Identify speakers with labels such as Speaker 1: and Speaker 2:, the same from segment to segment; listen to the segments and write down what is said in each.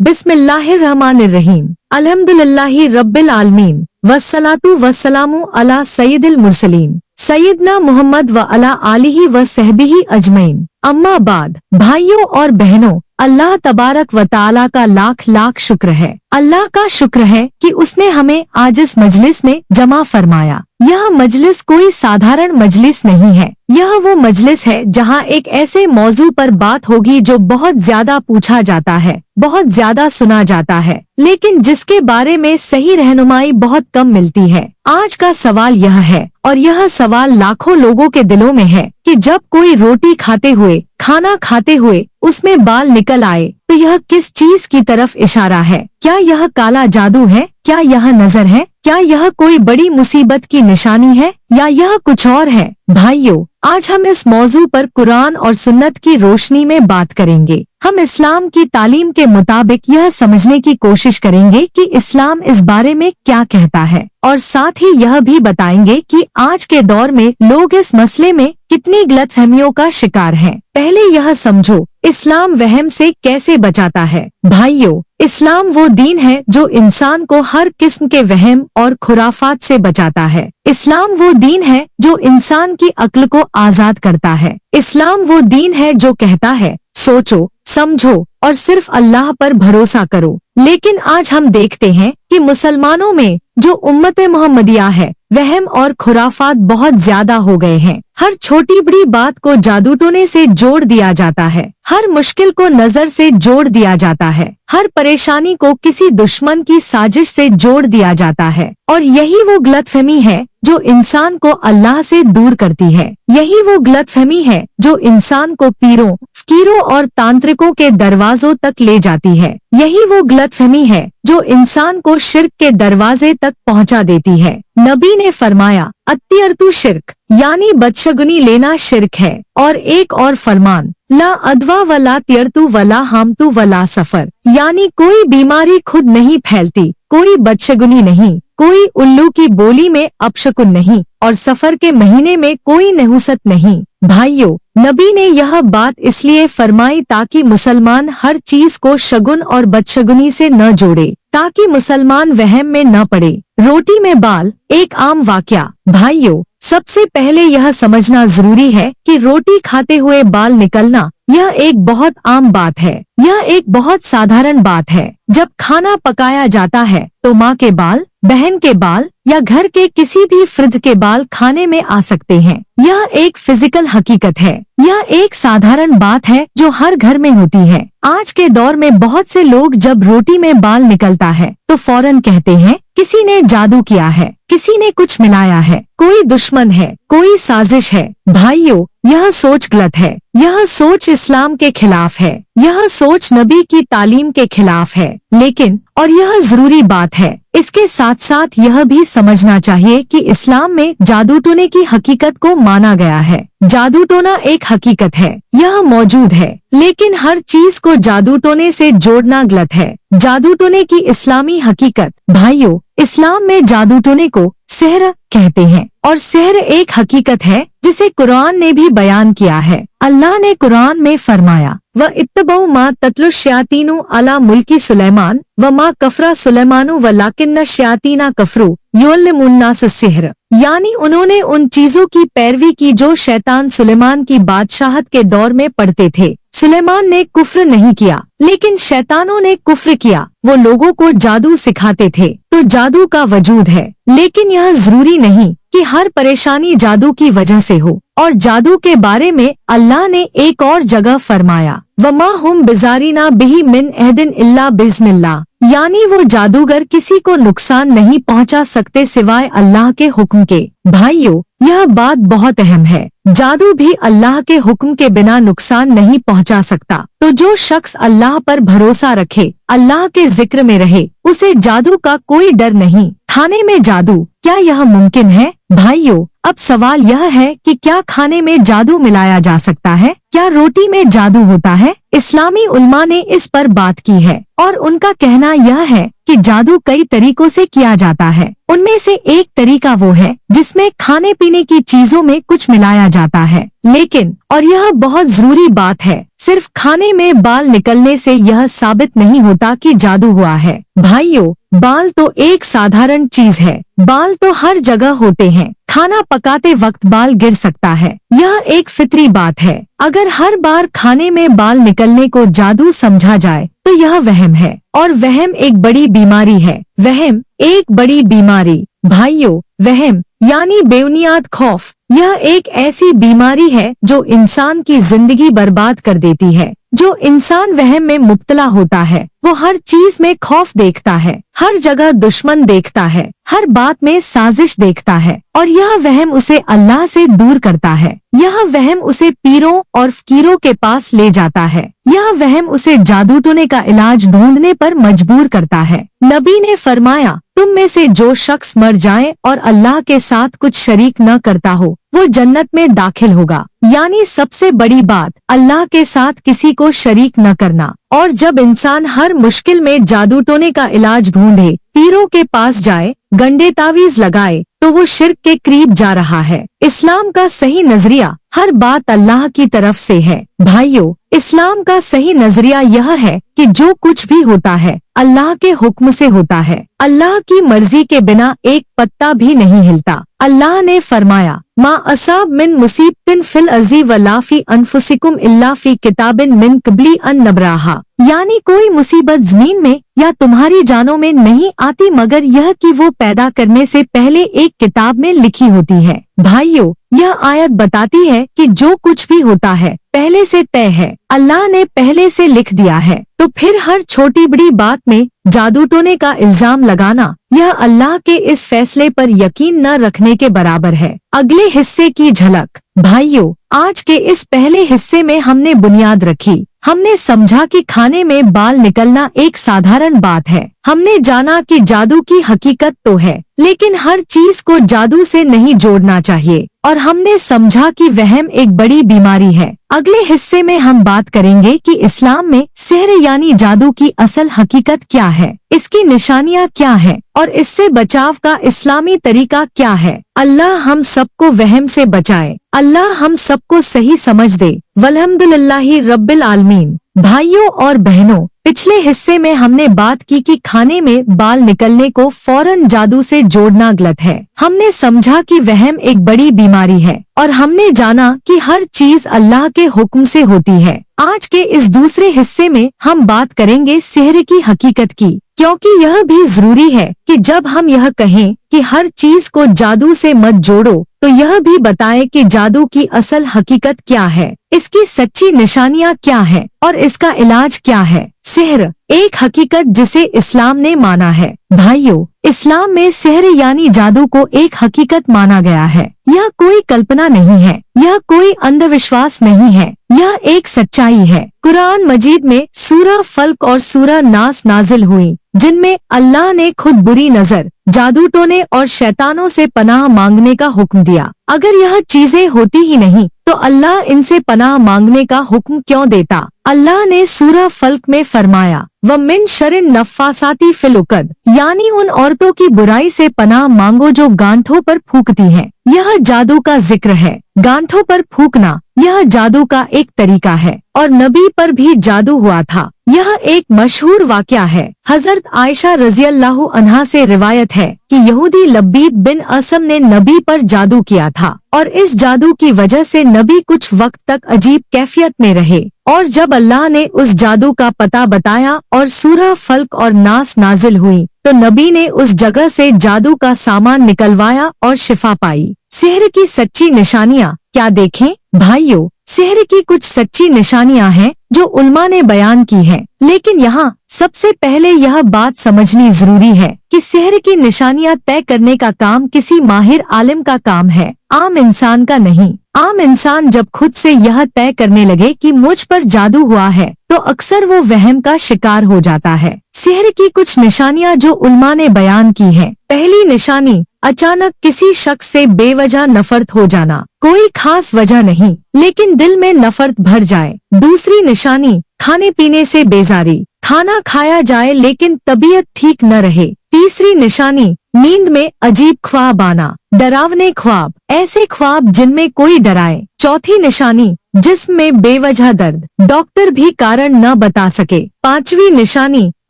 Speaker 1: बिस्मिल्लाहिर्रहमानिर्रहीम। अल्हम्दुलिल्लाहि रब्बिल आलमीन। वस्सलातु वस्सलामु अला सय्यिदिल मुरसलीन सैयदना मोहम्मद व अला आलिही व सहबिही अजमईन। अम्मा बाद। भाइयों और बहनों, अल्लाह तबारक व ताला का लाख लाख शुक्र है। अल्लाह का शुक्र है कि उसने हमें आज इस मजलिस में जमा फरमाया। यह मजलिस कोई साधारण मजलिस नहीं है। यह वो मजलिस है जहाँ एक ऐसे मौजू पर बात होगी जो बहुत ज्यादा पूछा जाता है, बहुत ज्यादा सुना जाता है, लेकिन जिसके बारे में सही रहनुमाई बहुत कम मिलती है। आज का सवाल यह है, और यह सवाल लाखों लोगों के दिलों में है, कि जब कोई रोटी खाते हुए, खाना खाते हुए उसमें बाल निकल आए तो यह किस चीज की तरफ इशारा है? क्या यह काला जादू है? क्या यह नजर है? क्या यह कोई बड़ी मुसीबत की निशानी है, या यह कुछ और है? भाइयों, आज हम इस मौजू पर कुरान और सुन्नत की रोशनी में बात करेंगे। हम इस्लाम की तालीम के मुताबिक यह समझने की कोशिश करेंगे कि इस्लाम इस बारे में क्या कहता है, और साथ ही यह भी बताएंगे कि आज के दौर में लोग इस मसले में कितनी गलतफहमियों का शिकार हैं। पहले यह समझो, इस्लाम वहम से कैसे बचाता है। भाइयों, इस्लाम वो दीन है जो इंसान को हर किस्म के वहम और खुराफात से बचाता है। इस्लाम वो दीन है जो इंसान की अक्ल को आजाद करता है। इस्लाम वो दीन है जो कहता है, सोचो, समझो और सिर्फ अल्लाह पर भरोसा करो। लेकिन आज हम देखते हैं कि मुसलमानों में जो उम्मत मोहम्मदिया है, वहम और खुराफात बहुत ज्यादा हो गए हैं। हर छोटी बड़ी बात को जादू टोने से जोड़ दिया जाता है। हर मुश्किल को नजर से जोड़ दिया जाता है। हर परेशानी को किसी दुश्मन की साजिश से जोड़ दिया जाता है। और यही वो गलतफहमी है जो इंसान को अल्लाह से दूर करती है। यही वो गलतफहमी है जो इंसान को पीरों, फकीरों और तांत्रिकों के दरवाजों तक ले जाती है। यही वो गलतफहमी है जो इंसान को शिर्क के दरवाजे तक पहुंचा देती है। नबी ने फरमाया, अत्तियरतु शिर्क, यानी बदशगुनी लेना शिर्क है। और एक और फरमान, ला अदवा वला तियरतु वला हामतु वला सफर, यानी कोई बीमारी खुद नहीं फैलती, कोई बदशगुनी नहीं, कोई उल्लू की बोली में अपशकुन नहीं, और सफर के महीने में कोई नहुसत नहीं। भाइयों, नबी ने यह बात इसलिए फरमाई ताकि मुसलमान हर चीज को शगुन और बदशगुनी से न जोड़े, ताकि मुसलमान वहम में न पड़े। रोटी में बाल एक आम वाकया। भाइयों, सबसे पहले यह समझना जरूरी है कि रोटी खाते हुए बाल निकलना यह एक बहुत आम बात है। यह एक बहुत साधारण बात है। जब खाना पकाया जाता है तो माँ के बाल, बहन के बाल या घर के किसी भी फर्द के बाल खाने में आ सकते हैं। यह एक फिजिकल हकीकत है। यह एक साधारण बात है जो हर घर में होती है। आज के दौर में बहुत से लोग जब रोटी में बाल निकलता है तो फौरन कहते हैं, किसी ने जादू किया है, किसी ने कुछ मिलाया है, कोई दुश्मन है, कोई साजिश है। भाइयों, यह सोच गलत है। यह सोच इस्लाम के खिलाफ है। यह सोच नबी की तालीम के खिलाफ है। लेकिन, और यह जरूरी बात है, इसके साथ साथ यह भी समझना चाहिए कि इस्लाम में जादू टोने की हकीकत को माना गया है। जादू टोना एक हकीकत है, यह मौजूद है, लेकिन हर चीज को जादू टोने से जोड़ना गलत है। जादू टोने की इस्लामी हकीकत। भाइयों, इस्लाम में जादू टोने को सेहर कहते हैं, और सेहर एक हकीकत है जिसे कुरान ने भी बयान किया है। अल्लाह ने कुरान में फरमाया, व इत्तबऊ मा तत्लुश शयातीनु अला मुल्की सुलेमान व मा कफरा सुलेमानु व लाकिन्न शयातीना कफरू युअल्लिमुन्नास सिहर, यानी उन्होंने उन चीजों की पैरवी की जो शैतान सुलेमान की बादशाहत के दौर में पढ़ते थे। सुलेमान ने कुफ्र नहीं किया, लेकिन शैतानों ने कुफ्र किया। वो लोगों को जादू सिखाते थे। तो जादू का वजूद है, लेकिन यह जरूरी नहीं कि हर परेशानी जादू की वजह से हो। और जादू के बारे में अल्लाह ने एक और जगह फरमाया, वमा हुम बिजारीना बिही मिन अहदिन इल्ला बिज़्निल्लाह, यानी वो जादूगर किसी को नुकसान नहीं पहुंचा सकते सिवाय अल्लाह के हुक्म के। भाइयों, यह बात बहुत अहम है। जादू भी अल्लाह के हुक्म के बिना नुकसान नहीं पहुंचा सकता। तो जो शख्स अल्लाह पर भरोसा रखे, अल्लाह के जिक्र में रहे, उसे जादू का कोई डर नहीं। खाने में जादू, क्या यह मुमकिन है? भाइयों, अब सवाल यह है कि क्या खाने में जादू मिलाया जा सकता है? क्या रोटी में जादू होता है? इस्लामी उल्मा ने इस पर बात की है और उनका कहना यह है कि जादू कई तरीकों से किया जाता है। उनमें से एक तरीका वो है जिसमें खाने पीने की चीजों में कुछ मिलाया जाता है, लेकिन और यह बहुत जरूरी बात है, सिर्फ खाने में बाल निकलने से यह साबित नहीं होता कि जादू हुआ है। भाइयों, बाल तो एक साधारण चीज है। बाल तो हर जगह होते हैं। खाना पकाते वक्त बाल गिर सकता है, यह एक फितरी बात है। अगर हर बार खाने में बाल निकलने को जादू समझा जाए तो यह वहम है, और वहम एक बड़ी बीमारी है। वहम एक बड़ी बीमारी। भाइयों, वहम यानी बेबुनियाद खौफ, यह एक ऐसी बीमारी है जो इंसान की जिंदगी बर्बाद कर देती है। जो इंसान वहम में मुब्तला होता है वो हर चीज में खौफ देखता है, हर जगह दुश्मन देखता है, हर बात में साजिश देखता है, और यह वहम उसे अल्लाह से दूर करता है। यह वहम उसे पीरों और फकीरों के पास ले जाता है। यह वहम उसे जादू टोने का इलाज ढूंढने पर मजबूर करता है। नबी ने फरमाया, तुम में से जो शख्स मर जाए और अल्लाह के साथ कुछ शरीक न करता हो वो जन्नत में दाखिल होगा। यानी सबसे बड़ी बात अल्लाह के साथ किसी को शरीक न करना। और जब इंसान हर मुश्किल में जादू टोने का इलाज ढूंढे, पीरों के पास जाए, गंडे तावीज लगाए, तो वो शिर्क के करीब जा रहा है। इस्लाम का सही नजरिया हर बात अल्लाह की तरफ से है। भाइयों, इस्लाम का सही नजरिया यह है कि जो कुछ भी होता है अल्लाह के हुक्म से होता है। अल्लाह की मर्जी के बिना एक पत्ता भी नहीं हिलता। अल्लाह ने फरमाया, मा असाब मिन मुसीबतिन फिल अर्ज़ि वला फी अनफुसिकुम इल्ला फी किताबिन मिन क़ब्ली अन नब्राहा। यानी कोई मुसीबत जमीन में या तुम्हारी जानों में नहीं आती मगर यह कि वो पैदा करने से पहले एक किताब में लिखी होती है। भाइयों, यह आयत बताती है कि जो कुछ भी होता है पहले से तय है, अल्लाह ने पहले से लिख दिया है। तो फिर हर छोटी बड़ी बात में जादू टोने का इल्जाम लगाना यह अल्लाह के इस फैसले पर यकीन न रखने के बराबर है। अगले हिस्से की झलक। भाइयों, आज के इस पहले हिस्से में हमने बुनियाद रखी। हमने समझा कि खाने में बाल निकलना एक साधारण बात है। हमने जाना कि जादू की हकीकत तो है, लेकिन हर चीज को जादू से नहीं जोड़ना चाहिए, और हमने समझा कि वहम एक बड़ी बीमारी है। अगले हिस्से में हम बात करेंगे कि इस्लाम में सिहर यानी जादू की असल हकीकत क्या है, इसकी निशानियाँ क्या है, और इससे बचाव का इस्लामी तरीका क्या है। अल्लाह हम सबको वहम से बचाए। अल्लाह हम सबको सही समझ दे। वल्हम्दुलिल्लाहि रब्बिल आलमीन। भाइयों और बहनों, पिछले हिस्से में हमने बात की कि खाने में बाल निकलने को फौरन जादू से जोड़ना गलत है। हमने समझा कि वहम एक बड़ी बीमारी है, और हमने जाना कि हर चीज अल्लाह के हुक्म से होती है। आज के इस दूसरे हिस्से में हम बात करेंगे सिहर की हकीकत की, क्योंकि यह भी जरूरी है कि जब हम यह कहें कि हर चीज को जादू से मत जोड़ो, तो यह भी बताएं कि जादू की असल हकीकत क्या है, इसकी सच्ची निशानियाँ क्या है, और इसका इलाज क्या है। सिहर एक हकीकत जिसे इस्लाम ने माना है। भाइयों, इस्लाम में सिहर यानी जादू को एक हकीकत माना गया है। यह कोई कल्पना नहीं है, यह कोई अंधविश्वास नहीं है, यह एक सच्चाई है। कुरान मजीद में सूरह फल्क और सूरह नास नाजिल हुई, जिनमें अल्लाह ने खुद बुरी नजर, जादू टोने और शैतानों से पनाह मांगने का हुक्म दिया। अगर यह चीजें होती ही नहीं तो अल्लाह इनसे पनाह मांगने का हुक्म क्यों देता। अल्लाह ने सूरह फल्क में फरमाया, व मिन शर्रिन नफ्फासाती फिल उक़द, यानी उन औरतों की बुराई से पनाह मांगो जो गांठों पर फूंकती हैं। यह जादू का जिक्र है। गांठों पर फूंकना यह जादू का एक तरीका है, और नबी पर भी जादू हुआ था। यह एक मशहूर वाक़या है। हजरत आयशा रज़ियल्लाहु अन्हा से रिवायत है कि यहूदी लब्बीद बिन असम ने नबी पर जादू किया था, और इस जादू की वजह से नबी कुछ वक्त तक अजीब कैफियत में रहे। और जब अल्लाह ने उस जादू का पता बताया और सूरह फल्क और नास नाजिल हुई, तो नबी ने उस जगह से जादू का सामान निकलवाया और शिफा पाई। सिहर की सच्ची निशानियाँ क्या देखें। भाइयों, सिहर की कुछ सच्ची निशानियाँ हैं जो उल्मा ने बयान की है, लेकिन यहाँ सबसे पहले यह बात समझनी जरूरी है कि सिहर की निशानियाँ तय करने का काम किसी माहिर आलिम का काम है, आम इंसान का नहीं। आम इंसान जब खुद से यह तय करने लगे कि मुझ पर जादू हुआ है, तो अक्सर वो वहम का शिकार हो जाता है। सिहर की कुछ निशानियाँ जो उल्मा ने बयान की हैं। पहली निशानी अचानक किसी शख्स से बेवजह नफरत हो जाना, कोई खास वजह नहीं लेकिन दिल में नफरत भर जाए। दूसरी निशानी, खाने पीने से बेजारी, खाना खाया जाए लेकिन तबीयत ठीक न रहे। तीसरी निशानी, नींद में अजीब ख्वाब आना, डरावने ख्वाब, ऐसे ख्वाब जिनमें कोई डराए। चौथी निशानी, जिस्म में बेवजह दर्द, डॉक्टर भी कारण न बता सके। पांचवी निशानी,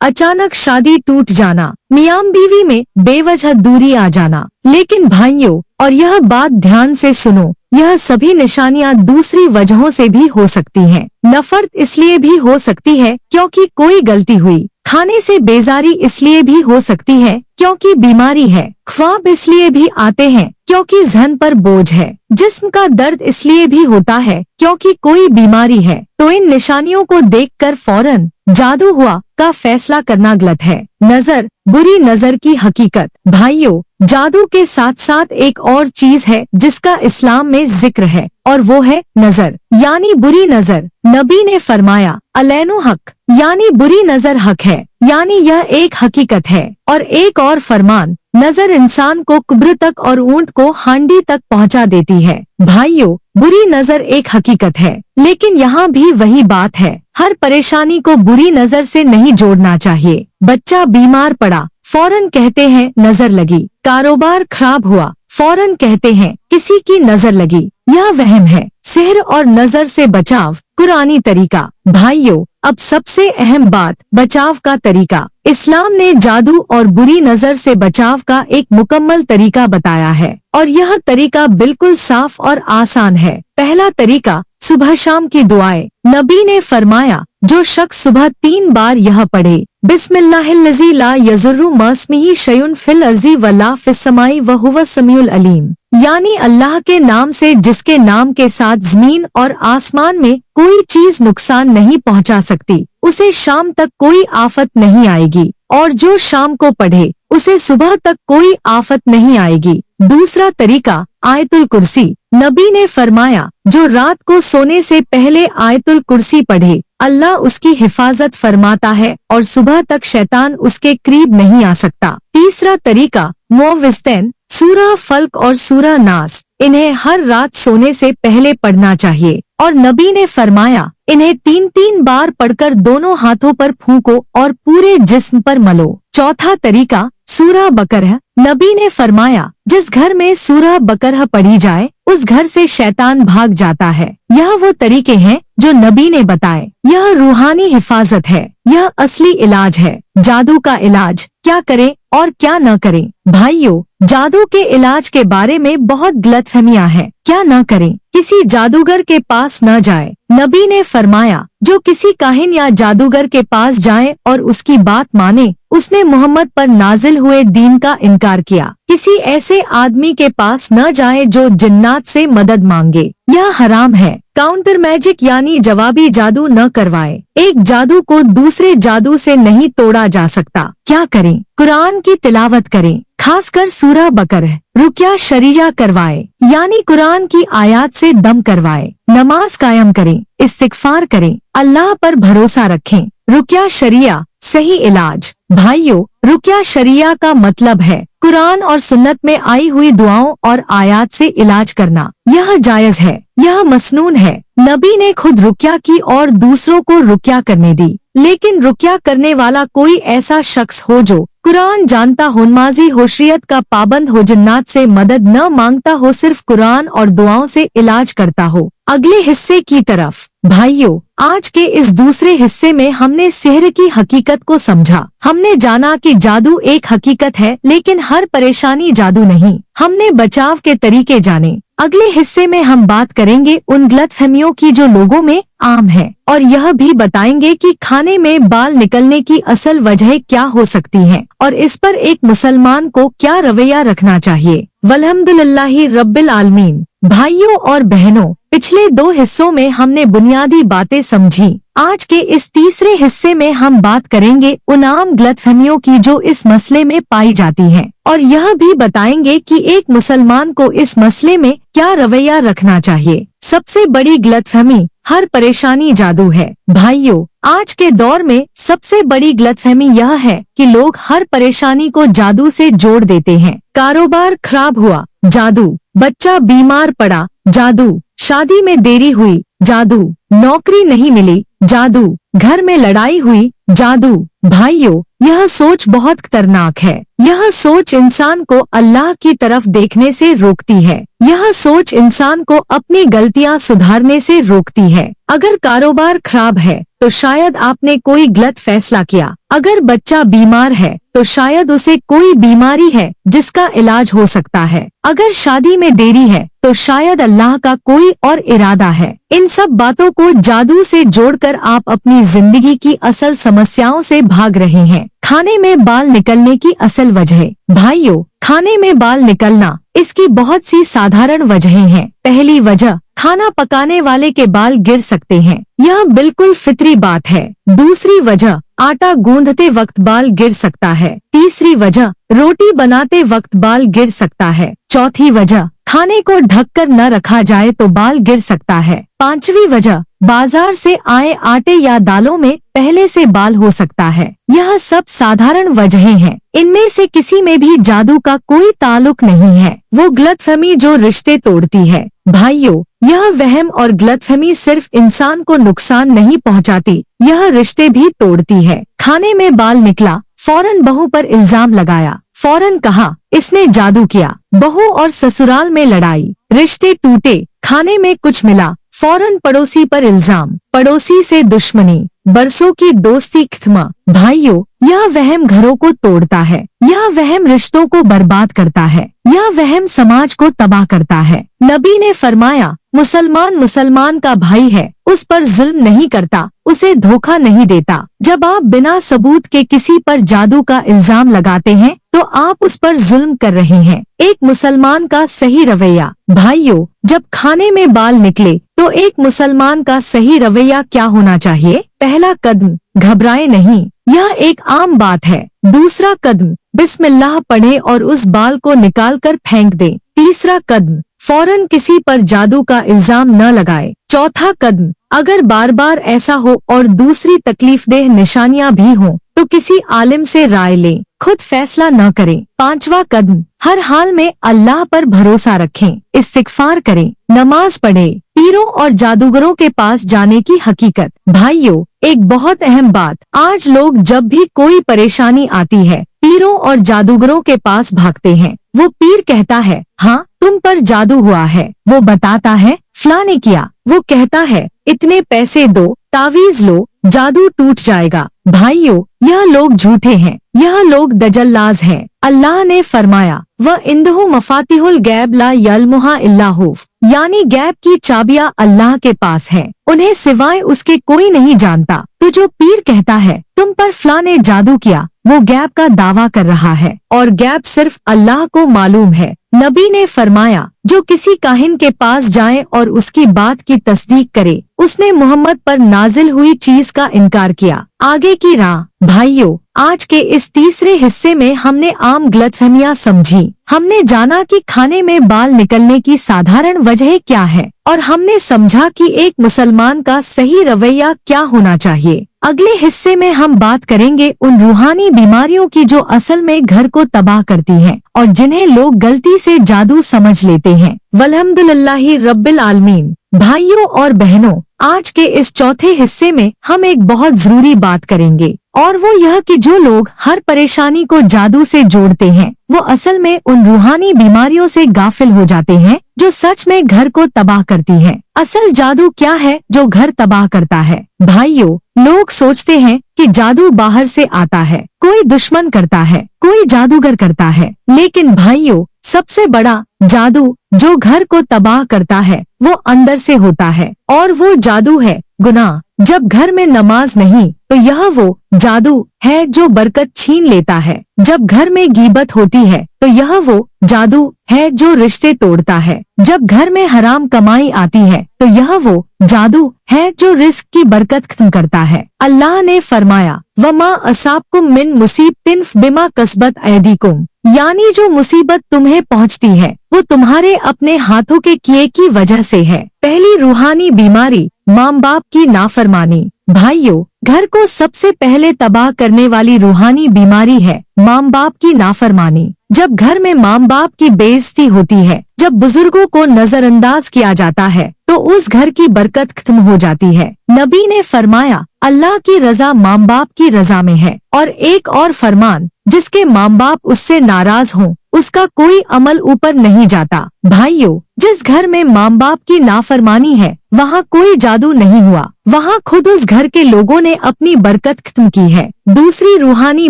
Speaker 1: अचानक शादी टूट जाना, मियां बीवी में बेवजह दूरी आ जाना। लेकिन भाइयों, और यह बात ध्यान से सुनो, यह सभी निशानियां दूसरी वजहों से भी हो सकती हैं। नफरत इसलिए भी हो सकती है क्योंकि कोई गलती हुई, खाने से बेजारी इसलिए भी हो सकती है क्योंकि बीमारी है, ख्वाब इसलिए भी आते हैं क्योंकि जहन पर बोझ है, जिस्म का दर्द इसलिए भी होता है क्योंकि कोई बीमारी है। तो इन निशानियों को देखकर फौरन जादू हुआ का फैसला करना गलत है। नजर, बुरी नजर की हकीकत। भाइयों, जादू के साथ साथ एक और चीज है जिसका इस्लाम में जिक्र है और वो है नजर, यानी बुरी नजर। नबी ने फरमाया, अलैनु हक, यानी बुरी नजर हक है, यानी यह एक हकीकत है। और एक और फरमान, नजर इंसान को कुब्र तक और ऊंट को हांडी तक पहुंचा देती है। भाइयों, बुरी नजर एक हकीकत है, लेकिन यहाँ भी वही बात है, हर परेशानी को बुरी नजर से नहीं जोड़ना चाहिए। बच्चा बीमार पड़ा, फौरन कहते हैं नजर लगी। कारोबार खराब हुआ, फौरन कहते हैं किसी की नजर लगी। यह वहम है। सिहर और नजर से बचाव, कुरानी तरीका। भाइयों, अब सबसे अहम बात, बचाव का तरीका। इस्लाम ने जादू और बुरी नजर से बचाव का एक मुकम्मल तरीका बताया है और यह तरीका बिल्कुल साफ और आसान है। पहला तरीका, सुबह शाम की दुआएं। नबी ने फरमाया, जो शख्स सुबह 3 बार यह पढ़े, बिस्मिल्लाहिल्लज़ी ला यज़ुर्रु मस्मिही शयउन फिल अर्ज़ी वला फिस्समाई व हुवस समीउल अलीम, यानी अल्लाह के नाम से जिसके नाम के साथ जमीन और आसमान में कोई चीज नुकसान नहीं पहुंचा सकती, उसे शाम तक कोई आफत नहीं आएगी, और जो शाम को पढ़े उसे सुबह तक कोई आफत नहीं आएगी। दूसरा तरीका, आयतुल कुर्सी। नबी ने फरमाया, जो रात को सोने से पहले आयतुल कुर्सी पढ़े, अल्लाह उसकी हिफाजत फरमाता है और सुबह तक शैतान उसके करीब नहीं आ सकता। तीसरा तरीका, मुअव्विज़तैन, सूरह फल्क और सूरह नास। इन्हें हर रात सोने से पहले पढ़ना चाहिए और नबी ने फरमाया, इन्हें 3-3 बार पढ़कर दोनों हाथों पर फूंको और पूरे जिस्म पर मलो। चौथा तरीका, सूरह बकरह। नबी ने फरमाया, जिस घर में सूरह बकरह पढ़ी जाए उस घर से शैतान भाग जाता है। यह वो तरीके हैं जो नबी ने बताए। यह रूहानी हिफाजत है, यह असली इलाज है। जादू का इलाज, क्या करें और क्या न करें। भाइयों, जादू के इलाज के बारे में बहुत गलतफहमियां हैं। क्या न करें, किसी जादूगर के पास न जाए। नबी ने फरमाया, जो किसी काहिन या जादूगर के पास जाए और उसकी बात माने, उसने मोहम्मद पर नाजिल हुए दीन का इनकार किया। किसी ऐसे आदमी के पास न जाए जो जिन्नात से मदद मांगे, यह हराम है। काउंटर मैजिक यानी जवाबी जादू न करवाए। एक जादू को दूसरे जादू से नहीं तोड़ा जा सकता। क्या करें, कुरान की तिलावत करें, खासकर सूरह बकरह। रुकिया शरिया करवाए, यानी कुरान की आयत से दम करवाए। नमाज कायम करें, इस्तिगफार करें, अल्लाह पर भरोसा रखें। रुकिया शरिया, सही इलाज। भाइयों, रुकिया शरिया का मतलब है कुरान और सुन्नत में आई हुई दुआओं और आयत से इलाज करना। यह जायज है, यह मसनून है। नबी ने खुद रुकिया की और दूसरों को रुकिया करने दी। लेकिन रुकिया करने वाला कोई ऐसा शख्स हो जो कुरान जानता हो, नमाज़ी हो, शरीयत का पाबंद हो, जिन्नात से मदद न मांगता हो, सिर्फ कुरान और दुआओं से इलाज करता हो। अगले हिस्से की तरफ। भाइयों, आज के इस दूसरे हिस्से में हमने सिहर की हकीकत को समझा। हमने जाना कि जादू एक हकीकत है, लेकिन हर परेशानी जादू नहीं। हमने बचाव के तरीके जाने। अगले हिस्से में हम बात करेंगे उन गलतफहमियों की जो लोगों में आम है, और यह भी बताएंगे कि खाने में बाल निकलने की असल वजह क्या हो सकती है और इस पर एक मुसलमान को क्या रवैया रखना चाहिए। वल्हम्दुलिल्लाहि रब्बिल आलमीन। भाइयों और बहनों, पिछले 2 हिस्सों में हमने बुनियादी बातें समझी। आज के इस तीसरे हिस्से में हम बात करेंगे उन आम गलतफहमियों की जो इस मसले में पाई जाती हैं, और यह भी बताएंगे कि एक मुसलमान को इस मसले में क्या रवैया रखना चाहिए। सबसे बड़ी गलतफहमी हर परेशानी जादू है। भाइयों, आज के दौर में सबसे बड़ी गलतफहमी यह है कि लोग हर परेशानी को जादू से जोड़ देते हैं। कारोबार खराब हुआ, जादू। बच्चा बीमार पड़ा, जादू। शादी में देरी हुई, जादू। नौकरी नहीं मिली, जादू। घर में लड़ाई हुई, जादू। भाइयों, यह सोच बहुत खतरनाक है। यह सोच इंसान को अल्लाह की तरफ देखने से रोकती है। यह सोच इंसान को अपनी गलतियां सुधारने से रोकती है। अगर कारोबार खराब है तो शायद आपने कोई गलत फैसला किया। अगर बच्चा बीमार है तो शायद उसे कोई बीमारी है जिसका इलाज हो सकता है। अगर शादी में देरी है तो शायद अल्लाह का कोई और इरादा है। इन सब बातों को जादू से जोड़कर आप अपनी जिंदगी की असल समस्याओं से भाग रहे हैं। खाने में बाल निकलने की असल वजह। भाइयों, खाने में बाल निकलना, इसकी बहुत सी साधारण वजहें हैं। पहली वजह, खाना पकाने वाले के बाल गिर सकते हैं। यह बिल्कुल फितरी बात है। दूसरी वजह, आटा गूंदते वक्त बाल गिर सकता है। तीसरी वजह, रोटी बनाते वक्त बाल गिर सकता है। चौथी वजह, खाने को ढककर न रखा जाए तो बाल गिर सकता है। पांचवी वजह, बाजार से आए आटे या दालों में पहले से बाल हो सकता है। यह सब साधारण वजहें हैं। इनमें से किसी में भी जादू का कोई ताल्लुक नहीं है। वो गलतफहमी जो रिश्ते तोड़ती है। भाइयों, यह वहम और गलतफहमी सिर्फ इंसान को नुकसान नहीं पहुंचाती, यह रिश्ते भी तोड़ती है। खाने में बाल निकला, फौरन बहू पर इल्जाम लगाया। फौरन कहा इसने जादू किया। बहू और ससुराल में लड़ाई, रिश्ते टूटे। खाने में कुछ मिला, फौरन पड़ोसी पर इल्जाम। पड़ोसी से दुश्मनी, बरसों की दोस्ती खत्म। भाइयों, यह वहम घरों को तोड़ता है। यह वहम रिश्तों को बर्बाद करता है। यह वहम समाज को तबाह करता है। नबी ने फरमाया, मुसलमान मुसलमान का भाई है, उस पर जुल्म नहीं करता, उसे धोखा नहीं देता। जब आप बिना सबूत के किसी पर जादू का इल्जाम लगाते हैं तो आप उस पर जुल्म कर रहे हैं। एक मुसलमान का सही रवैया। भाइयों, जब खाने में बाल निकले तो एक मुसलमान का सही रवैया क्या होना चाहिए? पहला कदम, घबराए नहीं, यह एक आम बात है। दूसरा कदम, बिस्मिल्लाह पढ़े और उस बाल को निकाल कर फेंक दे। तीसरा कदम, फौरन किसी पर जादू का इल्जाम न लगाए। चौथा कदम, अगर बार बार ऐसा हो और दूसरी तकलीफदेह निशानियां भी हों तो किसी आलिम से राय लें, खुद फैसला न करें। पांचवा कदम, हर हाल में अल्लाह पर भरोसा रखें, इस्तिगफार करें, नमाज पढ़े। पीरों और जादूगरों के पास जाने की हकीकत। भाइयों, एक बहुत अहम बात, आज लोग जब भी कोई परेशानी आती है पीरों और जादूगरों के पास भागते हैं। वो पीर कहता है, हाँ तुम पर जादू हुआ है। वो बताता है फलां ने किया। वो कहता है इतने पैसे दो, तावीज लो, जादू टूट जाएगा। भाइयों, यह लोग झूठे हैं, यह लोग दजल्लाज हैं। अल्लाह ने फरमाया, व इंदहु मफातिहुल गैब ला यल्मुहा इल्ला हु, यानी गैब की चाबियां अल्लाह के पास हैं, उन्हें सिवाय उसके कोई नहीं जानता। तो जो पीर कहता है तुम पर फलां ने जादू किया, वो गैब का दावा कर रहा है और गैब सिर्फ अल्लाह को मालूम है। नबी ने फरमाया, जो किसी काहिन के पास जाए और उसकी बात की तस्दीक करे, उसने मोहम्मद पर नाजिल हुई चीज का इनकार किया। आगे की राह। भाइयों, आज के इस तीसरे हिस्से में हमने आम गलतफहमियां समझी। हमने जाना कि खाने में बाल निकलने की साधारण वजह क्या है और हमने समझा कि एक मुसलमान का सही रवैया क्या होना चाहिए। अगले हिस्से में हम बात करेंगे उन रूहानी बीमारियों की जो असल में घर को तबाह करती हैं और जिन्हें लोग गलती से जादू समझ लेते हैं। वल्हम्दुलिल्लाहि रब्बिल आलमीन। भाइयों और बहनों, आज के इस चौथे हिस्से में हम एक बहुत जरूरी बात करेंगे और वो यह कि जो लोग हर परेशानी को जादू से जोड़ते हैं वो असल में उन रूहानी बीमारियों से गाफिल हो जाते हैं जो सच में घर को तबाह करती हैं। असल जादू क्या है जो घर तबाह करता है? भाइयों, लोग सोचते हैं कि जादू बाहर से आता है, कोई दुश्मन करता है, कोई जादूगर करता है। लेकिन भाइयों, सबसे बड़ा जादू जो घर को तबाह करता है वो अंदर से होता है और वो जादू है गुनाह। जब घर में नमाज नहीं तो यह वो जादू है जो बरकत छीन लेता है। जब घर में गीबत होती है तो यह वो जादू है जो रिश्ते तोड़ता है। जब घर में हराम कमाई आती है तो यह वो जादू है जो रिस्क की बरकत खत्म करता है। अल्लाह ने फरमाया, वमा असाबकुम मिन मुसीबतिन बिमा कसबत ऐदीकुम, यानी जो मुसीबत तुम्हें पहुंचती है वो तुम्हारे अपने हाथों के किए की वजह से है। पहली रूहानी बीमारी, माँ बाप की नाफरमानी। भाइयों, घर को सबसे पहले तबाह करने वाली रूहानी बीमारी है माँ बाप की नाफरमानी। जब घर में माँ बाप की बेइज्जती होती है, जब बुजुर्गों को नजरअंदाज किया जाता है, तो उस घर की बरकत खत्म हो जाती है। नबी ने फरमाया, अल्लाह की रजा माँ बाप की रजा में है। और एक और फरमान, जिसके माँ बाप उससे नाराज हों, उसका कोई अमल ऊपर नहीं जाता। भाइयों, जिस घर में माँ बाप की नाफरमानी है, वहाँ कोई जादू नहीं हुआ, वहाँ खुद उस घर के लोगों ने अपनी बरकत खत्म की है। दूसरी रूहानी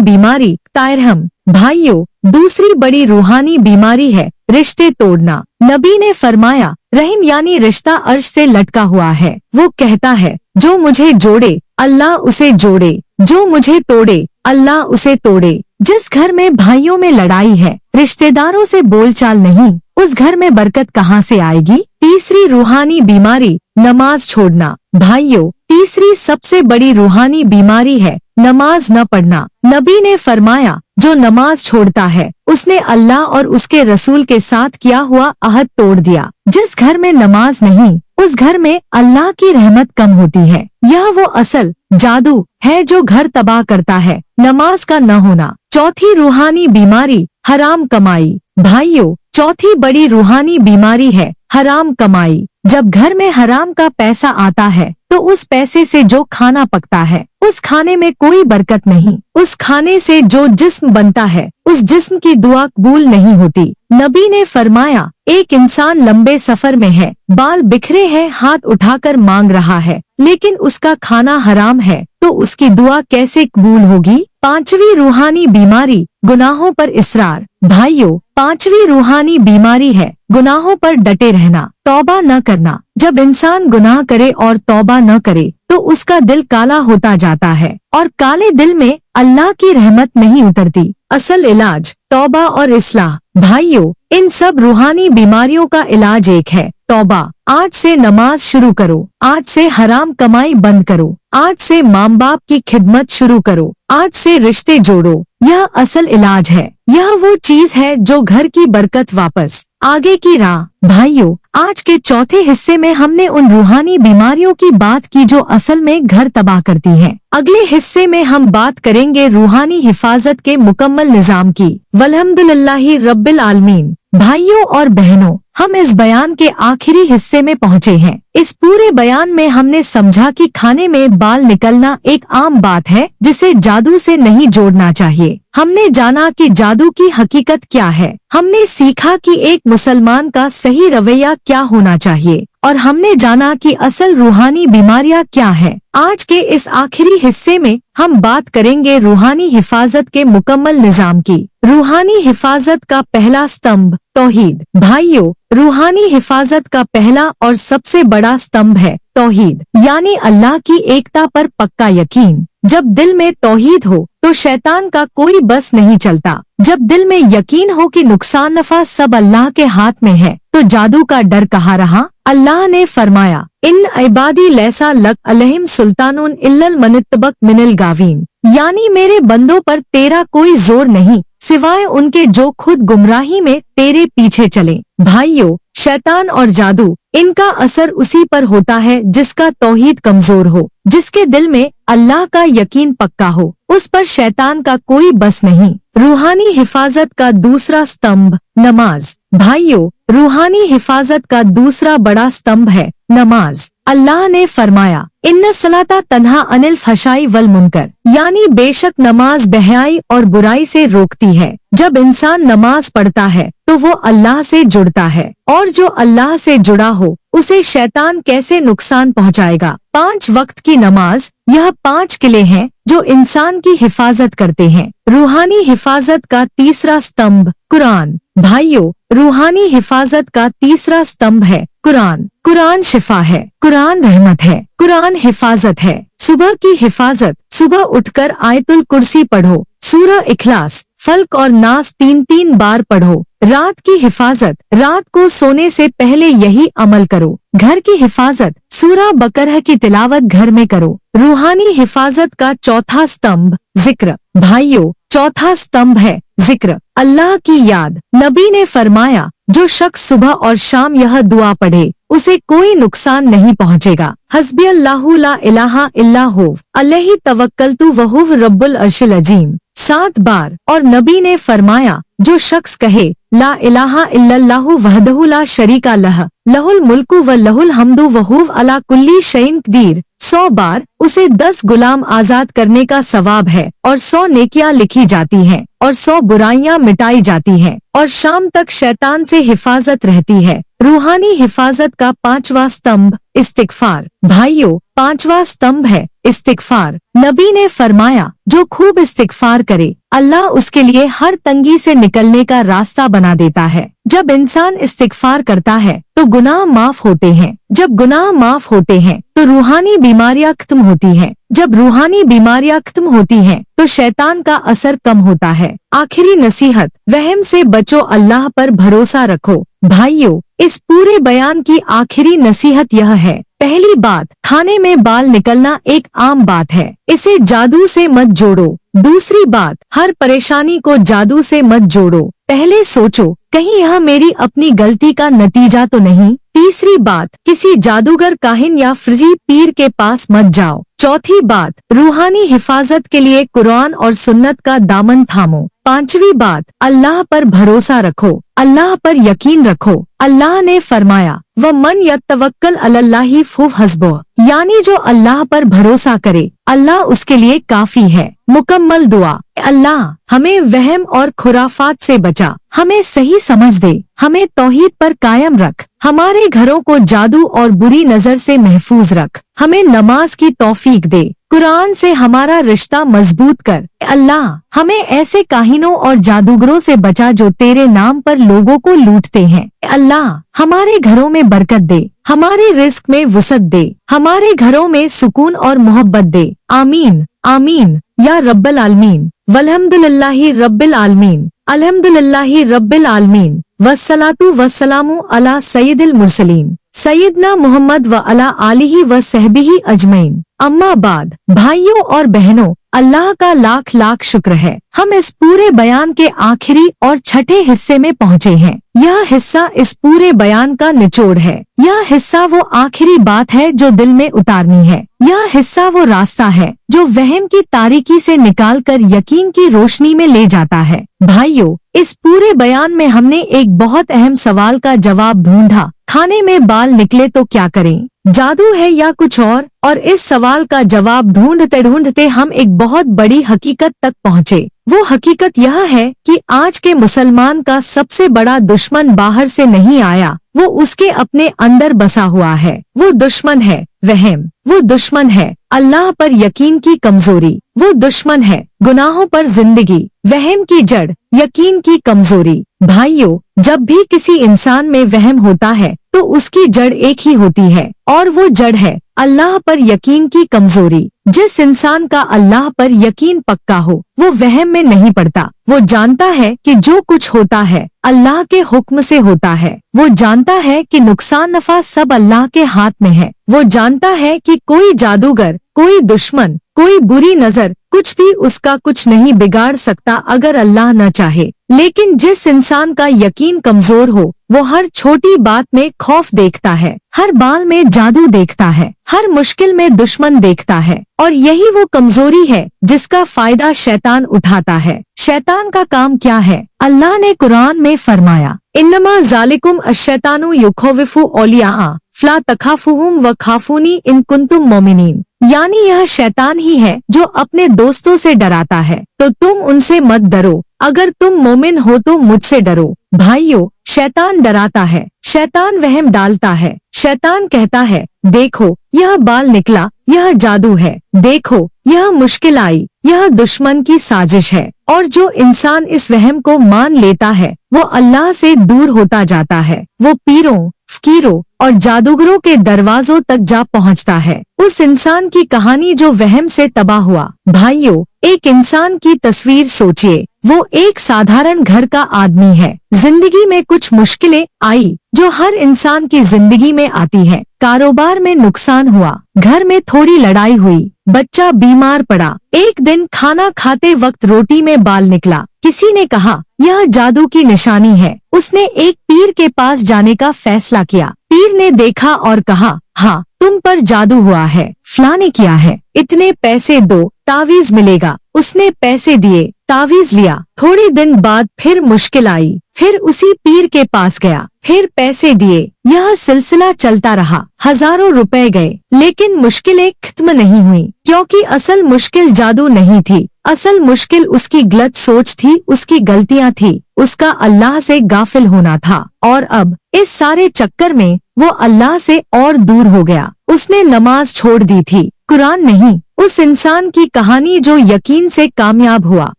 Speaker 1: बीमारी, तायरहम। भाइयों, दूसरी बड़ी रूहानी बीमारी है रिश्ते तोड़ना। नबी ने फरमाया, रहीम यानी रिश्ता अर्श से लटका हुआ है। वो कहता है, जो मुझे जोड़े अल्लाह उसे जोड़े, जो मुझे तोड़े अल्लाह उसे तोड़े। जिस घर में भाइयों में लड़ाई है, रिश्तेदारों से बोलचाल नहीं, उस घर में बरकत कहाँ से आएगी। तीसरी रूहानी बीमारी, नमाज छोड़ना। भाइयों, तीसरी सबसे बड़ी रूहानी बीमारी है नमाज न पढ़ना। नबी ने फरमाया, जो नमाज छोड़ता है उसने अल्लाह और उसके रसूल के साथ किया हुआ अहद तोड़ दिया। जिस घर में नमाज नहीं, उस घर में अल्लाह की रहमत कम होती है। यह वो असल जादू है जो घर तबाह करता है, नमाज का न होना। चौथी रूहानी बीमारी, हराम कमाई। भाइयों, चौथी बड़ी रूहानी बीमारी है हराम कमाई। जब घर में हराम का पैसा आता है, तो उस पैसे से जो खाना पकता है, उस खाने में कोई बरकत नहीं। उस खाने से जो जिस्म बनता है, उस जिस्म की दुआ कबूल नहीं होती। नबी ने फरमाया, एक इंसान लंबे सफर में है, बाल बिखरे हैं, हाथ उठाकर मांग रहा है, लेकिन उसका खाना हराम है, तो उसकी दुआ कैसे कबूल होगी। पांचवी रूहानी बीमारी, गुनाहों पर इसरार। भाइयों, पांचवी रूहानी बीमारी है गुनाहों पर डटे रहना, तौबा न करना। जब इंसान गुनाह करे और तौबा न करे, तो उसका दिल काला होता जाता है, और काले दिल में अल्लाह की रहमत नहीं उतरती। असल इलाज तौबा और इस्लाह। भाइयों, इन सब रूहानी बीमारियों का इलाज एक है, तौबा। आज से नमाज शुरू करो, आज से हराम कमाई बंद करो, आज से माँ बाप की खिदमत शुरू करो, आज से रिश्ते जोड़ो। यह असल इलाज है, यह वो चीज है जो घर की बरकत वापस आगे की राह। भाइयों, आज के चौथे हिस्से में हमने उन रूहानी बीमारियों की बात की जो असल में घर तबाह करती हैं। अगले हिस्से में हम बात करेंगे रूहानी हिफाजत के मुकम्मल निजाम की। वल्हम्दुलिल्लाहि रब्बिल आलमीन। भाइयों और बहनों, हम इस बयान के आखिरी हिस्से में पहुँचे हैं। इस पूरे बयान में हमने समझा कि खाने में बाल निकलना एक आम बात है, जिसे जादू से नहीं जोड़ना चाहिए। हमने जाना कि जादू की हकीकत क्या है, हमने सीखा कि एक मुसलमान का सही रवैया क्या होना चाहिए, और हमने जाना कि असल रूहानी बीमारियां क्या है। आज के इस आखिरी हिस्से में हम बात करेंगे रूहानी हिफाजत के मुकम्मल निजाम की। रूहानी हिफाजत का पहला स्तंभ, तौहीद। भाइयों, रूहानी हिफाजत का पहला और सबसे बड़ा स्तंभ है तौहीद, यानी अल्लाह की एकता पर पक्का यकीन। जब दिल में तौहीद हो तो शैतान का कोई बस नहीं चलता। जब दिल में यकीन हो कि नुकसान नफा सब अल्लाह के हाथ में है, तो जादू का डर कहाँ रहा। अल्लाह ने फरमाया, इन इबादी लैसा लक अलहिम सुल्तानुन इल्लल मनित्तबक मिनल गावीन, यानी मेरे बंदों पर तेरा कोई जोर नहीं सिवाय उनके जो खुद गुमराही में तेरे पीछे चले। भाइयों, शैतान और जादू, इनका असर उसी पर होता है जिसका तौहीद कमजोर हो, जिसके दिल में अल्लाह का यकीन पक्का हो, उस पर शैतान का कोई बस नहीं। रूहानी हिफाजत का दूसरा स्तंभ, नमाज। भाइयों, रूहानी हिफाजत का दूसरा बड़ा स्तंभ है नमाज। अल्लाह ने फरमाया, इन्ना सलाता तन्हा अनिल फशाई वल मुनकर, यानी बेशक नमाज बेहयाई और बुराई से रोकती है। जब इंसान नमाज पढ़ता है तो वो अल्लाह से जुड़ता है, और जो अल्लाह से जुड़ा हो उसे शैतान कैसे नुकसान पहुंचाएगा। 5 वक्त की नमाज, यह 5 किले हैं जो इंसान की हिफाजत करते हैं। रूहानी हिफाजत का तीसरा स्तंभ, कुरान। भाइयों, रूहानी हिफाजत का तीसरा स्तंभ है कुरान। कुरान शिफा है, कुरान रहमत है, कुरान हिफाजत है। सुबह की हिफाजत, सुबह उठकर आयतुल कुर्सी पढ़ो, सूरह इखलास, फल्क और नास 3-3 बार पढ़ो। रात की हिफाजत, रात को सोने से पहले यही अमल करो। घर की हिफाजत, सूरह बकरह की तिलावत घर में करो। रूहानी हिफाजत का चौथा स्तंभ जिक्र। भाइयों, चौथा स्तंभ है जिक्र, अल्लाह की याद। नबी ने फरमाया, जो शख्स सुबह और शाम यह दुआ पढ़े उसे कोई नुकसान नहीं पहुंचेगा। हस्बी अल्लाहु ला इलाहा इल्ला हु अलैहि तवक्कलतु वहुव रब्बुल अर्शिल अजीम 7 बार। और नबी ने फरमाया, जो शख्स कहे ला इलाहा इल्लल्लाहु वहदहु ला शरीका लह लहुल मुल्कु व लहुल हम्दु वहुव अला कुल्ली शैइन कदीर 100 बार, उसे 10 गुलाम आजाद करने का सवाब है और 100 नेकियां लिखी जाती हैं और 100 बुराइयां मिटाई जाती हैं और शाम तक शैतान से हिफाजत रहती है। रूहानी हिफाजत का 5वां स्तंभ इस्तिगफार। भाइयों, 5वां स्तंभ है इस्तिगफार। नबी ने फरमाया, जो खूब इस्तिगफार करे अल्लाह उसके लिए हर तंगी से निकलने का रास्ता बना देता है। जब इंसान इस्तिगफार करता है तो गुनाह माफ होते हैं। जब गुनाह माफ होते हैं तो रूहानी बीमारियां खत्म होती हैं। जब रूहानी बीमारियां खत्म होती हैं तो शैतान का असर कम होता है। आखिरी नसीहत, वहम से बचो, अल्लाह पर भरोसा रखो। भाइयों, इस पूरे बयान की आखिरी नसीहत यह है, पहली बात, खाने में बाल निकलना एक आम बात है, इसे जादू से मत जोड़ो। दूसरी बात, हर परेशानी को जादू से मत जोड़ो, पहले सोचो कहीं यह मेरी अपनी गलती का नतीजा तो नहीं। तीसरी बात, किसी जादूगर, काहिन या फ्रिजी पीर के पास मत जाओ। चौथी बात, रूहानी हिफाजत के लिए कुरान और सुन्नत का दामन थामो। पांचवी बात, अल्लाह पर भरोसा रखो, अल्लाह पर यकीन रखो। अल्लाह ने फरमाया, व मन यतवक्कल अलल्लाहि फहुव हस्बुह, यानी जो अल्लाह पर भरोसा करे अल्लाह उसके लिए काफी है। मुकम्मल दुआ, अल्लाह हमें वहम और खुराफात से बचा, हमें सही समझ दे, हमें तौहीद पर कायम रख, हमारे घरों को जादू और बुरी नजर से महफूज रख, हमें नमाज की तौफीक दे, कुरान से हमारा रिश्ता मजबूत कर। अल्लाह हमें ऐसे काहिनों और जादूगरों से बचा जो तेरे नाम पर लोगों को लूटते हैं। अल्लाह हमारे घरों में बरकत दे, हमारे रिस्क में वुसअत दे, हमारे घरों में सुकून और मोहब्बत दे। आमीन आमीन या रब्बल आलमीन। वल्हम्दुलिल्लाहि रब्बिल आलमीन। अल्हम्दुलिल्लाहि रब्बिल आलमीन। वस्सलातु वस्सलामु अला सय्यिदिल मुरसलीन सैयदना मोहम्मद व अला आलिही व सहबिही अजमईन। अम्मा बाद, भाइयों और बहनों, अल्लाह का लाख लाख शुक्र है, हम इस पूरे बयान के आखिरी और छठे हिस्से में पहुँचे हैं। यह हिस्सा इस पूरे बयान का निचोड़ है। यह हिस्सा वो आखिरी बात है जो दिल में उतारनी है। यह हिस्सा वो रास्ता है जो वहम की तारीकी से निकालकर यकीन की रोशनी में ले जाता है। भाइयों, इस पूरे बयान में हमने एक बहुत अहम सवाल का जवाब ढूंढा, खाने में बाल निकले तो क्या करें, जादू है या कुछ और इस सवाल का जवाब ढूंढते ढूंढते हम एक बहुत बड़ी हकीकत तक पहुँचे। वो हकीकत यह है कि आज के मुसलमान का सबसे बड़ा दुश्मन बाहर से नहीं आया, वो उसके अपने अंदर बसा हुआ है। वो दुश्मन है वहम, वो दुश्मन है अल्लाह पर यकीन की कमजोरी, वो दुश्मन है गुनाहों पर जिंदगी, वहम की जड़ यकीन की कमजोरी। भाइयों, जब भी किसी इंसान में वहम होता है तो उसकी जड़ एक ही होती है और वो जड़ है अल्लाह पर यकीन की कमजोरी। जिस इंसान का अल्लाह पर यकीन पक्का हो वो वहम में नहीं पड़ता। वो जानता है कि जो कुछ होता है अल्लाह के हुक्म से होता है। वो जानता है कि नुकसान नफा सब अल्लाह के हाथ में है। वो जानता है कि कोई जादूगर, कोई दुश्मन, कोई बुरी नजर कुछ भी उसका कुछ नहीं बिगाड़ सकता अगर अल्लाह न चाहे। लेकिन जिस इंसान का यकीन कमजोर हो वो हर छोटी बात में खौफ देखता है, हर बाल में जादू देखता है, हर मुश्किल में दुश्मन देखता है और यही वो कमजोरी है जिसका फायदा शैतान उठाता है। शैतान का काम क्या है? अल्लाह ने कुरान में फरमाया, इन्नमा ज़ालिकुम अश-शैतानु युखव्विफु औलियाआ फला तखाफुहुम व खाफूनी इन कुंतुम मोमिनीन, यानी यह शैतान ही है जो अपने दोस्तों से डराता है, तो तुम उनसे मत डरो, अगर तुम मोमिन हो तो मुझसे डरो। भाइयों, शैतान डराता है, शैतान वहम डालता है, शैतान कहता है देखो यह बाल निकला, यह जादू है, देखो यह मुश्किल आई, यह दुश्मन की साजिश है। और जो इंसान इस वहम को मान लेता है वो अल्लाह से दूर होता जाता है। वो पीरों, फकीरों और जादूगरों के दरवाजों तक जा पहुंचता है। उस इंसान की कहानी जो वहम से तबाह हुआ। भाइयों, एक इंसान की तस्वीर सोचिए। वो एक साधारण घर का आदमी है। जिंदगी में कुछ मुश्किलें आई जो हर इंसान की जिंदगी में आती है। कारोबार में नुकसान हुआ, घर में थोड़ी लड़ाई हुई, बच्चा बीमार पड़ा। एक दिन खाना खाते वक्त रोटी में बाल निकला। किसी ने कहा यह जादू की निशानी है। उसने एक पीर के पास जाने का फैसला किया। पीर ने देखा और कहा, हाँ, तुम पर जादू हुआ है, फलाने किया है, इतने पैसे दो, तावीज मिलेगा। उसने पैसे दिए, तावीज लिया। थोड़े दिन बाद फिर मुश्किल आई, फिर उसी पीर के पास गया, फिर पैसे दिए। यह सिलसिला चलता रहा। हजारों रुपए गए, लेकिन मुश्किलें खत्म नहीं हुई, क्योंकि असल मुश्किल जादू नहीं थी। असल मुश्किल उसकी गलत सोच थी, उसकी गलतियां थी, उसका अल्लाह से गाफिल होना था। और अब इस सारे चक्कर में वो अल्लाह से और दूर हो गया। उसने नमाज छोड़ दी थी, कुरान नहीं। उस इंसान की कहानी जो यकीन से कामयाब हुआ।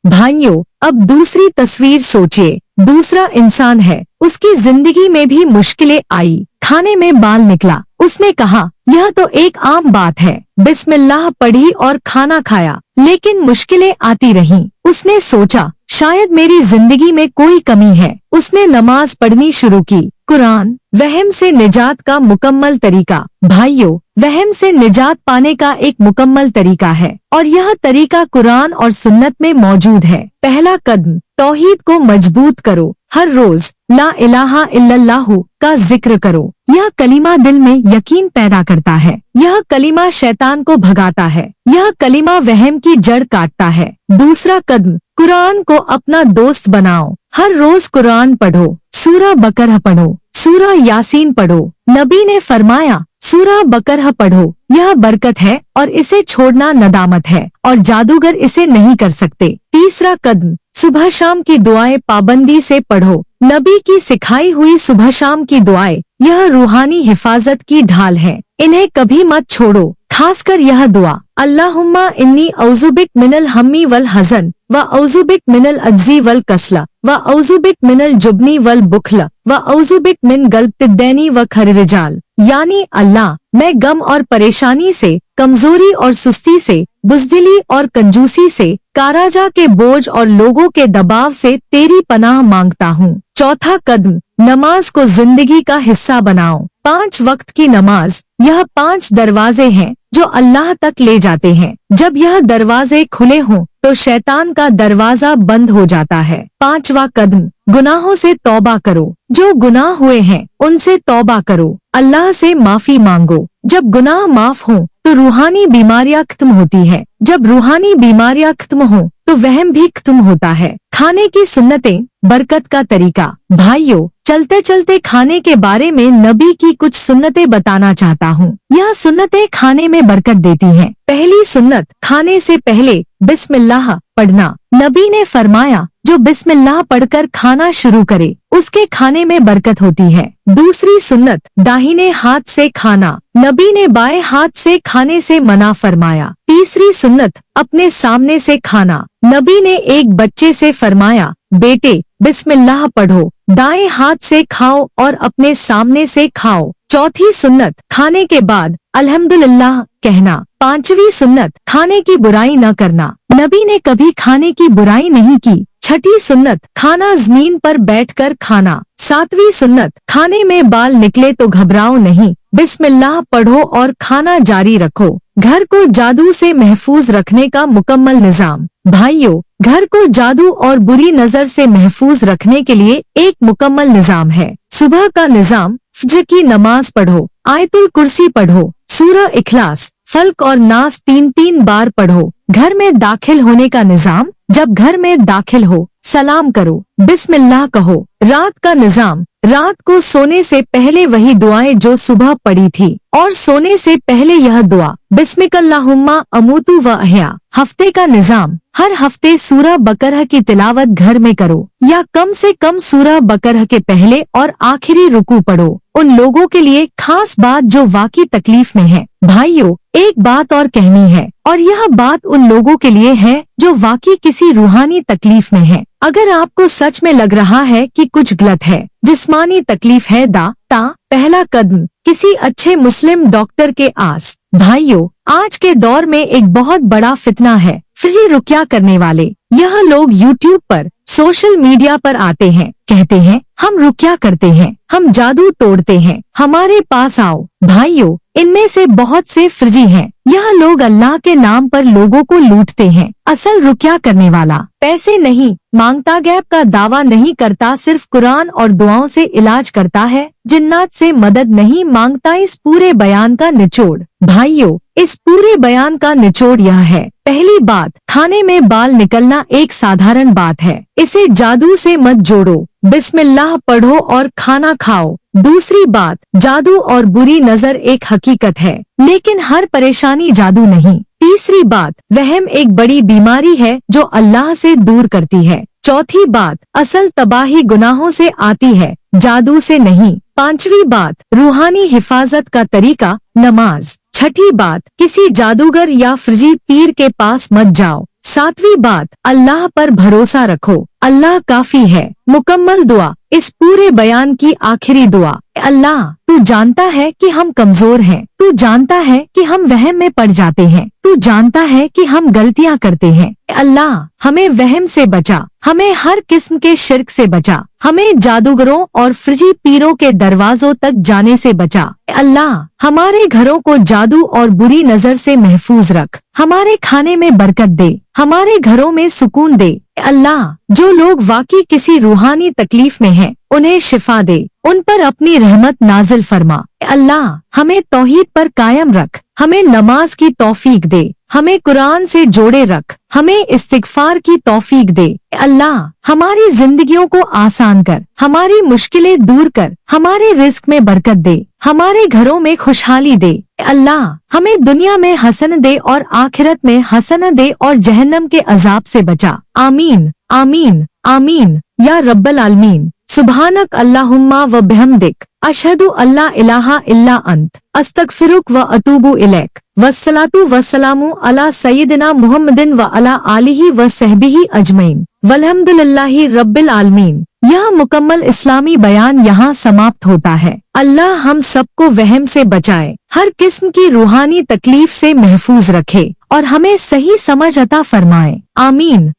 Speaker 1: भाइयों, अब दूसरी तस्वीर सोचिए। दूसरा इंसान है, उसकी जिंदगी में भी मुश्किलें आई। खाने में बाल निकला। उसने कहा यह तो एक आम बात है, बिस्मिल्लाह पढ़ी और खाना खाया, लेकिन मुश्किलें आती रहीं। उसने सोचा शायद मेरी जिंदगी में कोई कमी है। उसने नमाज पढ़नी शुरू की। कुरान वहम से निजात का मुकम्मल तरीका। भाइयों, वहम से निजात पाने का एक मुकम्मल तरीका है, और यह तरीका कुरान और सुन्नत में मौजूद है। पहला कदम, तौहीद को मजबूत करो। हर रोज ला इलाहा इल्लल्लाहु का जिक्र करो। यह कलीमा दिल में यकीन पैदा करता है। यह कलीमा शैतान को भगाता है। यह कलीमा वहम की जड़ काटता है। दूसरा कदम, कुरान को अपना दोस्त बनाओ। हर रोज कुरान पढ़ो। सूरा बकरह पढ़ो, सूरा यासीन पढ़ो। नबी ने फरमाया सूरा बकरह पढ़ो, यह बरकत है और इसे छोड़ना नदामत है, और जादूगर इसे नहीं कर सकते। तीसरा कदम, सुबह शाम की दुआएं पाबंदी से पढ़ो। नबी की सिखाई हुई सुबह शाम की दुआएं यह रूहानी हिफाजत की ढाल है। इन्हें कभी मत छोड़ो। खासकर यह दुआ, अल्लाहुम्मा इन्नी औजुबिक मिनल हम्मी वल हजन व औजुबिक मिनल अज्जी वल कसला व औजुबिक मिनल जुबनी वल बुखला व औजुबिक मिन गल्बतिद्दैनी व खररिजाल। यानी अल्लाह, मैं गम और परेशानी से, कमजोरी और सुस्ती से, बुज़दिली और कंजूसी से, काराजा के बोझ और लोगों के दबाव से तेरी पनाह मांगता हूँ। चौथा कदम, नमाज को जिंदगी का हिस्सा बनाओ। 5 वक्त की नमाज, यह 5 दरवाजे हैं जो अल्लाह तक ले जाते हैं। जब यह दरवाजे खुले हों तो शैतान का दरवाजा बंद हो जाता है। 5वां कदम, गुनाहों से तौबा करो। जो गुनाह हुए हैं उनसे तौबा करो, अल्लाह से माफी मांगो। जब गुनाह माफ हों तो रूहानी बीमारियां खत्म होती है। जब रूहानी बीमारियां खत्म हों तो वहम भी खत्म होता है। खाने की सुन्नतें, बरकत का तरीका। भाइयों, चलते चलते खाने के बारे में नबी की कुछ सुन्नतें बताना चाहता हूँ। यह सुन्नतें खाने में बरकत देती हैं। पहली सुन्नत, खाने से पहले बिस्मिल्लाह पढ़ना। नबी ने फरमाया जो बिस्मिल्लाह पढ़कर खाना शुरू करे उसके खाने में बरकत होती है। दूसरी सुन्नत, दाहिने हाथ से खाना। नबी ने बाएं हाथ से खाने से मना फरमाया। तीसरी सुन्नत, अपने सामने से खाना। नबी ने एक बच्चे से फरमाया बेटे बिस्मिल्लाह पढ़ो, दाएं हाथ से खाओ और अपने सामने से खाओ। चौथी सुन्नत, खाने के बाद अल्हम्दुलिल्लाह कहना। 5वीं सुन्नत, खाने की बुराई न करना। नबी ने कभी खाने की बुराई नहीं की। 6ठी सुन्नत, खाना जमीन पर बैठकर खाना। 7वीं सुन्नत, खाने में बाल निकले तो घबराओ नहीं, बिस्मिल्लाह पढ़ो और खाना जारी रखो। घर को जादू से महफूज रखने का मुकम्मल निजाम। भाइयों, घर को जादू और बुरी नजर से महफूज रखने के लिए एक मुकम्मल निजाम है। सुबह का निजाम, फज्र की नमाज पढ़ो, आयतुल कुर्सी पढ़ो, सूरह इखलास, फल्क और नास 3-3 बार पढ़ो। घर में दाखिल होने का निजाम, जब घर में दाखिल हो सलाम करो, बिस्मिल्लाह कहो। रात का निजाम, रात को सोने से पहले वही दुआएं जो सुबह पढ़ी थी, और सोने से पहले यह दुआ, बिस्मिकल्लाहुम्मा अमूतु व अहया। हफ्ते का निजाम, हर हफ्ते सूरह बकरह की तिलावत घर में करो, या कम से कम सूरह बकरह के पहले और आखिरी रुकू पढ़ो। उन लोगों के लिए खास बात जो वाकई तकलीफ में है। भाइयों, एक बात और कहनी है, और यह बात उन लोगों के लिए है जो वाकई किसी रूहानी तकलीफ में है। अगर आपको सच में लग रहा है कि कुछ गलत है, जिस्मानी तकलीफ है, पहला कदम किसी अच्छे मुस्लिम डॉक्टर के आस। भाइयों, आज के दौर में एक बहुत बड़ा फितना है फ्री रुकया करने वाले। यह लोग यूट्यूब पर, सोशल मीडिया पर आते हैं, कहते हैं हम रुकया करते हैं, हम जादू तोड़ते हैं, हमारे पास आओ। भाइयों, इनमें से बहुत से फ्रिजी हैं। यह लोग अल्लाह के नाम पर लोगों को लूटते हैं। असल रुकया करने वाला पैसे नहीं मांगता, गैब का दावा नहीं करता, सिर्फ कुरान और दुआओं से इलाज करता है, जिन्नात से मदद नहीं मांगता। इस पूरे बयान का निचोड़ भाइयों, इस पूरे बयान का निचोड़ यह है। पहली बात, खाने में बाल निकलना एक साधारण बात है, इसे जादू से मत जोड़ो, बिस्मिल्लाह पढ़ो और खाना खाओ। दूसरी बात, जादू और बुरी नजर एक हकीकत है, लेकिन हर परेशानी जादू नहीं। तीसरी बात, वहम एक बड़ी बीमारी है जो अल्लाह से दूर करती है। चौथी बात, असल तबाही गुनाहों से आती है, जादू से नहीं। पांचवी बात, रूहानी हिफाजत का तरीका नमाज। छठी बात, किसी जादूगर या फ्रिजी पीर के पास मत जाओ। सातवीं बात, अल्लाह पर भरोसा रखो, अल्लाह काफी है। मुकम्मल दुआ, इस पूरे बयान की आखिरी दुआ। अल्लाह, तू जानता है कि हम कमजोर हैं, तू जानता है कि हम वहम में पड़ जाते हैं, तू जानता है कि हम गलतियां करते हैं। अल्लाह, हमें वहम से बचा, हमें हर किस्म के शिर्क से बचा, हमें जादूगरों और फ्रिजी पीरों के दरवाजों तक जाने से बचा। अल्लाह, हमारे घरों को जादू और बुरी नजर से महफूज रख, हमारे खाने में बरकत दे, हमारे घरों में सुकून दे। अल्लाह, जो लोग वाकई किसी रूहानी तकलीफ में हैं, उन्हें शिफा दे, उन पर अपनी रहमत नाजिल फरमा। अल्लाह, हमें तौहीद पर कायम रख, हमें नमाज की तौफीक दे, हमें कुरान से जोड़े रख, हमें इस्तिगफार की तौफीक दे। अल्लाह, हमारी जिंदगियों को आसान कर, हमारी मुश्किलें दूर कर, हमारे रिस्क में बरकत दे, हमारे घरों में खुशहाली दे। अल्लाह, हमें दुनिया में हसन दे और आखिरत में हसन दे और जहन्नम के अजाब से बचा। आमीन आमीन आमीन या रब्बल आलमीन। सुबहानक अल्लाहुम्मा व बिहम्दिक, अशहदु अल्ला इलाहा इल्ला अंत, अस्तगफिरुक व अतूबु इलैक। वस्सलातु वस्सलामु अला सय्यिदिना मुहम्मदिन व अला आलिही व सहबिही अजमईन, वल्हम्दुलिल्लाहि रब्बिल आलमीन। यह मुकम्मल इस्लामी बयान यहाँ समाप्त होता है। अल्लाह हम सबको वहम से बचाए, हर किस्म की रूहानी तकलीफ से महफूज रखे और हमें सही समझ अता फरमाए। आमीन।